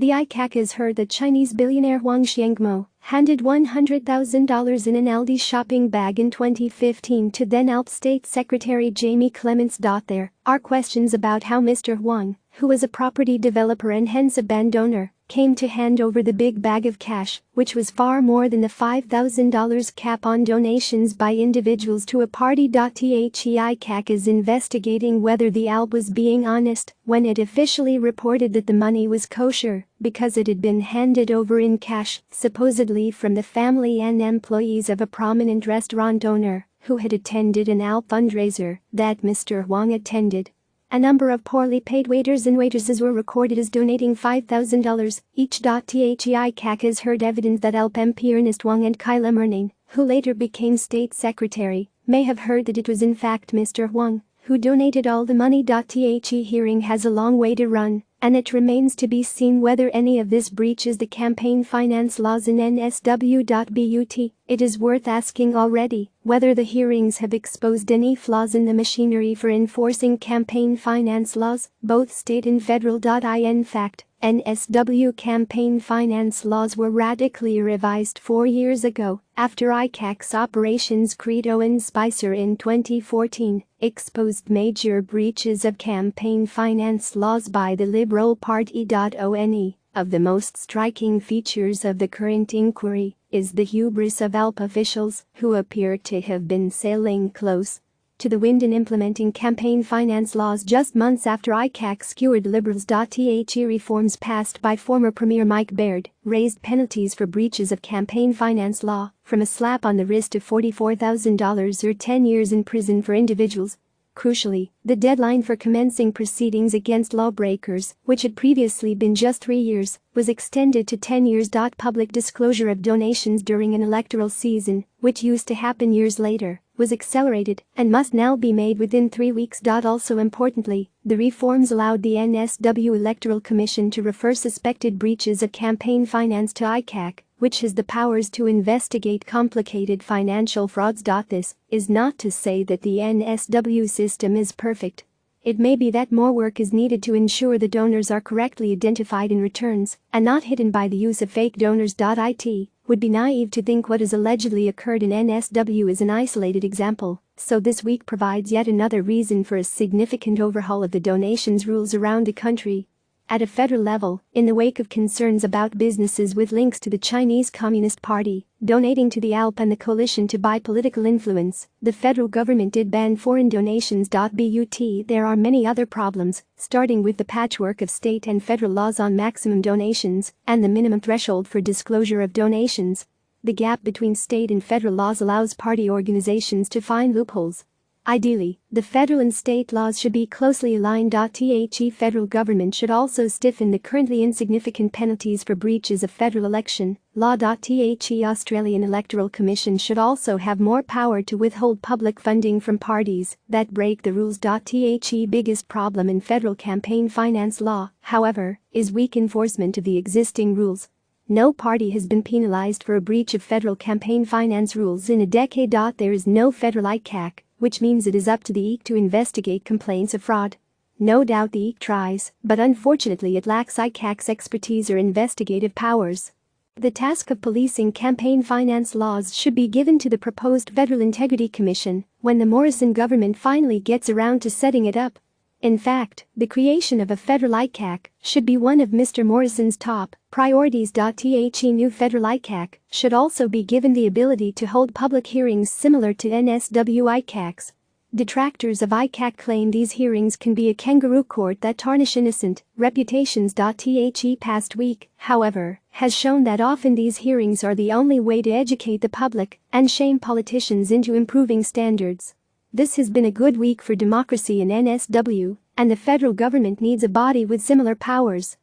The Icac has heard that Chinese billionaire Huang Xiangmo handed $100,000 in an Aldi shopping bag in 2015 to then ALP State Secretary Jamie Clements. There are questions about how Mr. Huang, who was a property developer and hence a band owner, came to hand over the big bag of cash, which was far more than the $5,000 cap on donations by individuals to a party. The Icac is investigating whether the ALP was being honest when it officially reported that the money was kosher because it had been handed over in cash, supposedly from the family and employees of a prominent restaurant owner who had attended an ALP fundraiser that Mr. Huang attended. A number of poorly paid waiters and waitresses were recorded as donating $5,000 each. The Icac has heard evidence that ALP MP Ernest Wang and Kyla Murnane, who later became state secretary, may have heard that it was in fact Mr. Huang who donated all the money. The hearing has a long way to run, and it remains to be seen whether any of this breaches the campaign finance laws in NSW. But it is worth asking already whether the hearings have exposed any flaws in the machinery for enforcing campaign finance laws, both state and federal. In fact, NSW campaign finance laws were radically revised 4 years ago after Icac's Operations Credo and Spicer in 2014 exposed major breaches of campaign finance laws by the Liberal Party. One of the most striking features of the current inquiry is the hubris of ALP officials who appear to have been sailing close to the wind in implementing campaign finance laws just months after Icac skewered Liberals. The reforms passed by former Premier Mike Baird raised penalties for breaches of campaign finance law from a slap on the wrist to $44,000 or 10 years in prison for individuals. Crucially, the deadline for commencing proceedings against lawbreakers, which had previously been just 3 years, was extended to 10 years. Public disclosure of donations during an electoral season, which used to happen years later, was accelerated and must now be made within 3 weeks. Also importantly, the reforms allowed the NSW Electoral Commission to refer suspected breaches of campaign finance to Icac, which has the powers to investigate complicated financial frauds. This is not to say that the NSW system is perfect. It may be that more work is needed to ensure the donors are correctly identified in returns and not hidden by the use of fake donors. It would be naive to think what has allegedly occurred in NSW is an isolated example, so this week provides yet another reason for a significant overhaul of the donations rules around the country. At a federal level, in the wake of concerns about businesses with links to the Chinese Communist Party donating to the ALP and the coalition to buy political influence, the federal government did ban foreign donations. But there are many other problems, starting with the patchwork of state and federal laws on maximum donations and the minimum threshold for disclosure of donations. The gap between state and federal laws allows party organizations to find loopholes. Ideally, the federal and state laws should be closely aligned. The federal government should also stiffen the currently insignificant penalties for breaches of federal election law. The Australian Electoral Commission should also have more power to withhold public funding from parties that break the rules. The biggest problem in federal campaign finance law, however, is weak enforcement of the existing rules. No party has been penalized for a breach of federal campaign finance rules in a decade. There is no federal Icac, which means it is up to the Icac to investigate complaints of fraud. No doubt the Icac tries, but unfortunately it lacks Icac's expertise or investigative powers. The task of policing campaign finance laws should be given to the proposed Federal Integrity Commission when the Morrison government finally gets around to setting it up. In fact, the creation of a federal Icac should be one of Mr. Morrison's top priorities. The new federal Icac should also be given the ability to hold public hearings similar to NSW Icacs. Detractors of Icac claim these hearings can be a kangaroo court that tarnish innocent reputations. The past week, however, has shown that often these hearings are the only way to educate the public and shame politicians into improving standards. This has been a good week for democracy in NSW, and the federal government needs a body with similar powers.